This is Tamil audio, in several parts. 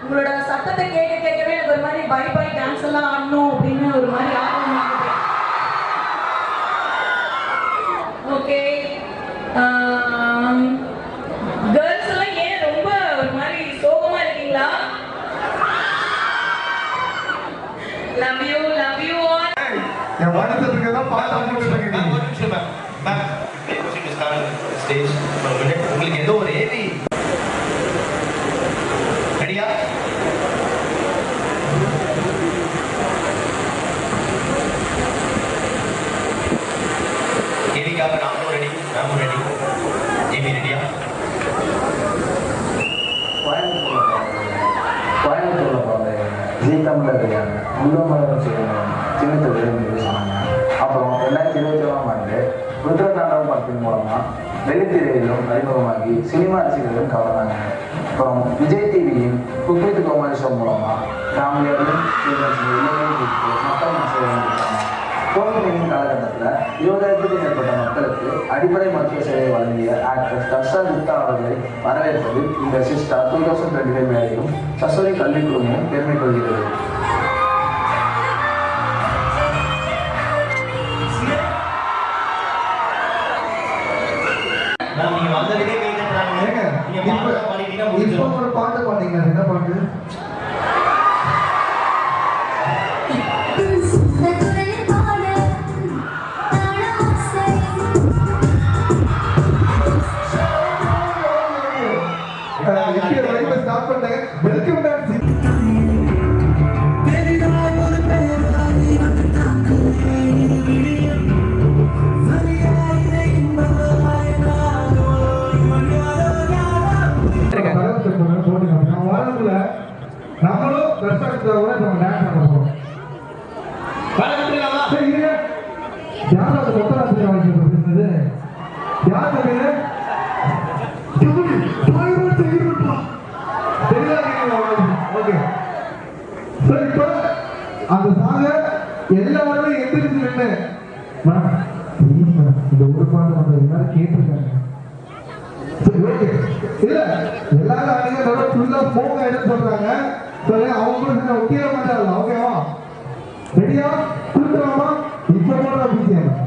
உங்களோட சத்தத்தை கேட்கவே எனக்கு ஒரு மாதிரி பை பை டான்ஸ் எல்லாம் ஆடணும் அப்படின்னு ஒரு மாதிரி ஆகும். ஓகே, கேர்ள்ஸ் எல்லாம் ஏன் ரொம்ப ஒரு மாதிரி சோகமா இருக்கீங்களா? Love you all. என் வாட்ஸ்அப்ல தான் பாத்து முடிச்சிருக்கீங்க. ஒரு நிமிஷம் மேம் ஸ்டேஜ் உங்களுக்கு ஏதோ ஒரு ஏவி ரெடியா? ஏவிக்காக நாமளும் ரெடி, நாமும் ரெடி. ஏவி ரெடியா? கோயம்புத்தூர்ல பிறந்தேன். ஜீத்தமில் இருக்காங்க. முள்ளமரம் செய்யணும் சின்ன தொழில் சொன்னாங்க. அப்புறம் 2021ஆம் ஆண்டு ருத்ரதாண்டவம் படத்தின் மூலமாக வெளித்திரையிலும் அறிமுகமாகி சினிமா ரசிகர்களும் கவர்ந்தாங்க. அப்புறம் விஜய் டிவியின் குக் வித் கோமாளி ஷோ மூலமாக ஃபேமிலியாகவும் மக்கள் மசையாக இருக்காங்க. கோவிட்-19 காலகட்டத்தில் 20,000க்கும் மேற்பட்ட மக்களுக்கு அடிப்படை மருத்துவ சேவை வழங்கிய ஆக்டர் தர்ஷா குப்தா அவர்களை வரவேற்பது இந்த சிஸ்டா 2025 மேலையும் சசோரி கல்வி குழுமமும் பெருமை கொள்கிறது. ஒரு பாட்டு பாத்தீங்கன்னா என்ன பாட்டு? ஸ்டார்ட் பண்ணாங்க. Welcome dance. நம்மளும் தர்ஷகத்தோட நம்ம டான்ஸ் ஆட போறோம். பாருங்கலாமா? சரி யார் அந்த கொத்தராத்திரி வாங்கிட்டு யார் தெரியுது? ஓகே, சரி இப்போ அந்த சாங்க எல்லாரும் எந்திரிச்சு நின்று இந்த ஒரு பாட்டு மட்டும் எல்லாரும் கேட்டிருக்காங்க. இல்ல எல்லாரும் அன்னைக்கு ஃபுல்லா ஸ்மோக் ஆயிடுன்னு சொல்றாங்க. சரி அவங்க ஒட்டிய மாட்டாங்க. ஓகேவா? ரெடியா? கொடுத்துருவாமா? இப்போ போடுற பிசிஎம்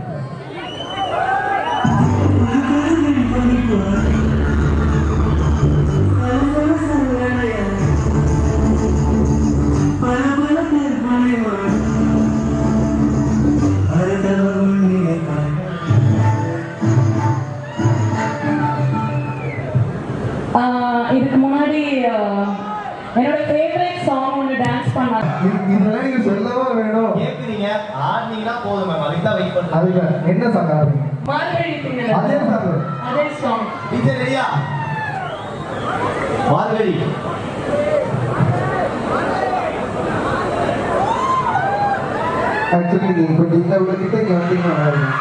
இதுக்கு முன்னாடி என்னோட ஃபேவரட் சாங் ஒன்று டான்ஸ் பண்ணாங்க. இதெல்லாம் நீங்க சொல்லவா வேணும்? கேக்குறீங்க, ஆடுனீங்கன்னா போதும் மேம். அதுக்கு தான் வெயிட் பண்றேன். அதுக்கு என்ன சாங் ஆடுறீங்க? மார்கழி திங்கள். அதே சாங். அதே சாங். டிஜே ரெடியா? மார்கழி. ஆக்சுவலி நீங்க கொஞ்சம் இந்த உலகிட்ட இங்க வந்தீங்கன்னா நல்லா இருக்கும்.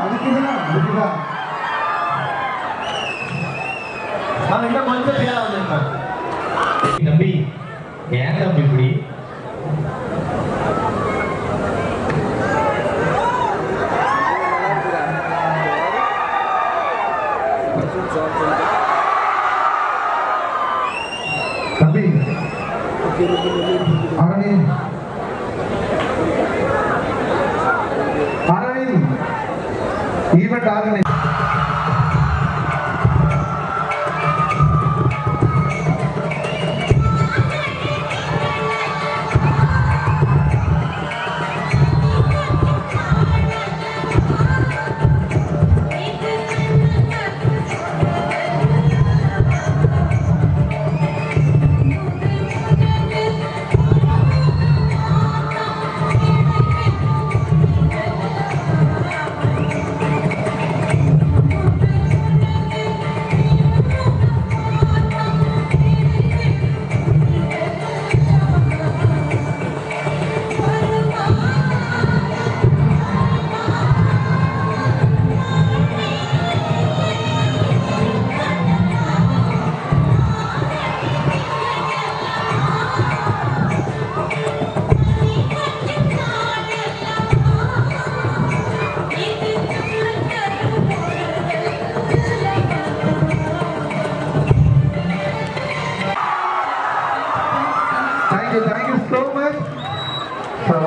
அதுக்குதான் நான் இன்னும் கொஞ்சம் பேரா வந்திருக்கேன். தம்பி ஏன் தம்பி இப்படி? தம்பி அரவிந்த் ஈவெண்ட் ஆர்கனைஸ்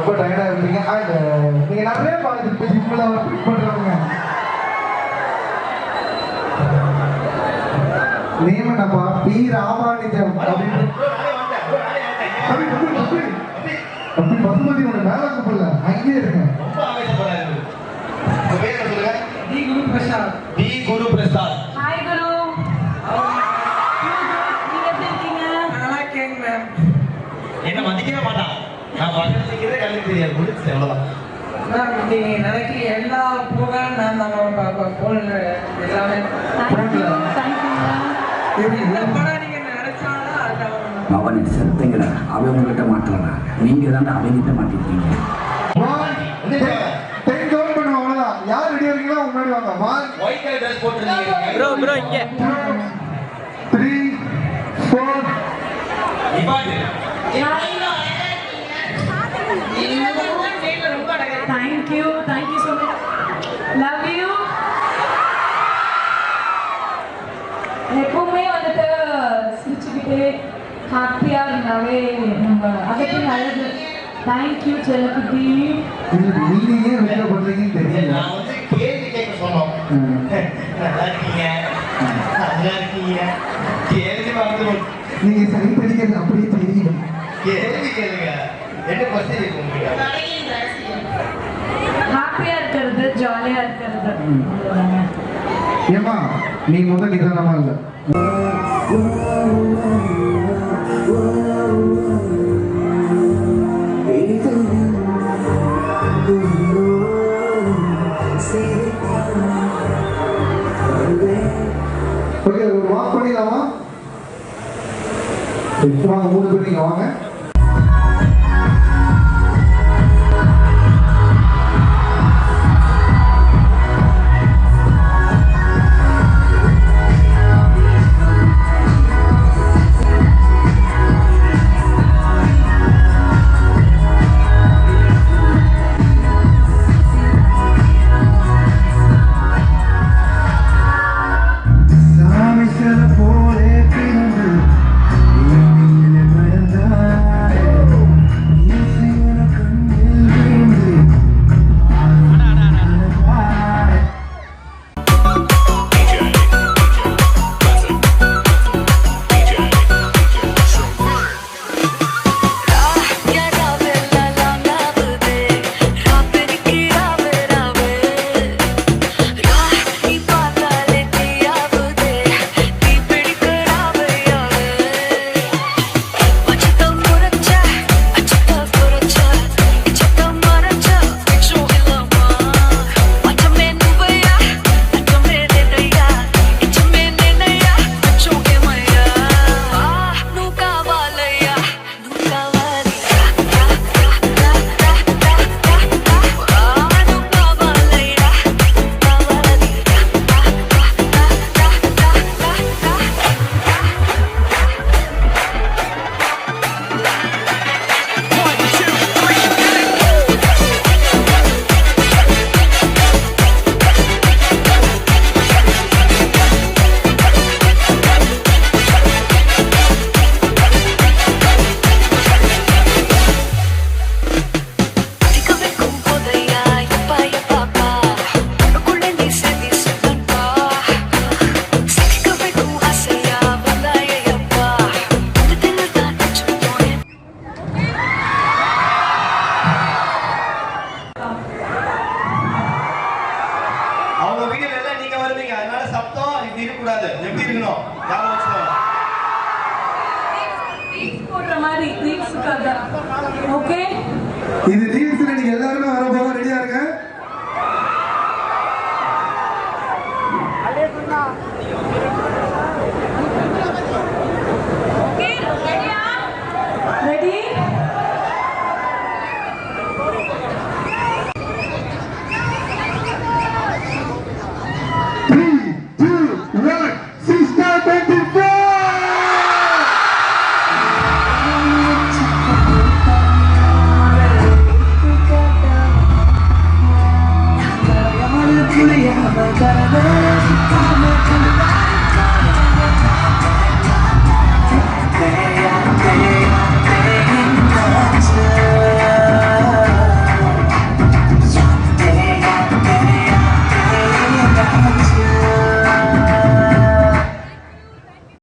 ரொம்ப டயர்டா இருப்பீங்க அண்ட் நீங்க நிறைய பார்த்துட்டு ஜிம்ல ஒர்க் பண்றவங்க நேம் என்னப்பா பி ராமானுஜம் அப்படின்னு அப்படி பசுமதி ஒன்று மேல கூப்பிடல அங்கேயே இருங்க. ரொம்ப ஆவேசப்படுறாரு. உங்க பேர் என்ன சொல்லுங்க? D Guru Prasad. D Guru Prasad. Hi குரு. நீங்க எப்படி இருக்கீங்க? நல்லா இருக்கேங்க மேம். என்ன மதிக்கவே மாட்டான். நான் பக்கத்துல நிக்கிறதே கண்ணுக்கு தெரியாது. முடிச்சு அவ்வளவுதான். மேம் நீங்க நினைக்கிற எல்லா ப்ரோக்ராம் நான் நம்ம போன்ல எல்லாமே எந்த படம் நீங்க நினைச்சாலும் அது அவனை செத்துங்கடா அவன் உங்ககிட்ட மாட்டலடா நீங்க தான் அவங்கிட்ட மாட்டிருக்கீங்க. யார் ரெடியா இருக்கீங்களோ முன்னாடி வாங்க. 1 ஒயிட் கலர் Dress போட்டுருக்கீங்க. ப்ரோ இங்க 3 4 இபாட். Thank you so much. Love you. எப்பவுமே வந்துட்டு சிரிச்சுக்கிட்டே ஹாப்பியா இருந்தாவே நம்ம அதுக்கு நல்லது. தேங்க்யூ செல்லக்குட்டி. நீங்க ஏன் வேலை பண்றீங்கன்னு தெரியல. நான் வந்து கேள்வி கேட்க சொன்னோம். நல்லா இருக்கீங்க. நல்லா இருக்கீங்க. கேள்வி வந்து நீங்க சரி படிக்கிறது அப்படியே தெரியும். கேள்வி கேளுங்க. என்ன கொஸ்டின் இருக்கு உங்களுக்கு? ஹாப்பியா இருக்கிறது ஜாலியா இருக்கிறது. ஏமா நீ முதல் நிதானமா இல்ல. ஓகே ஒரு வாக் பண்ணிடலாமா? வாங்க 3 பேர் நீங்க வாங்க. போடுற மாதிரி ரீல்ஸ்க்காக. ஓகே இது ரீல்ஸ்ல நீங்க எல்லாரும் வர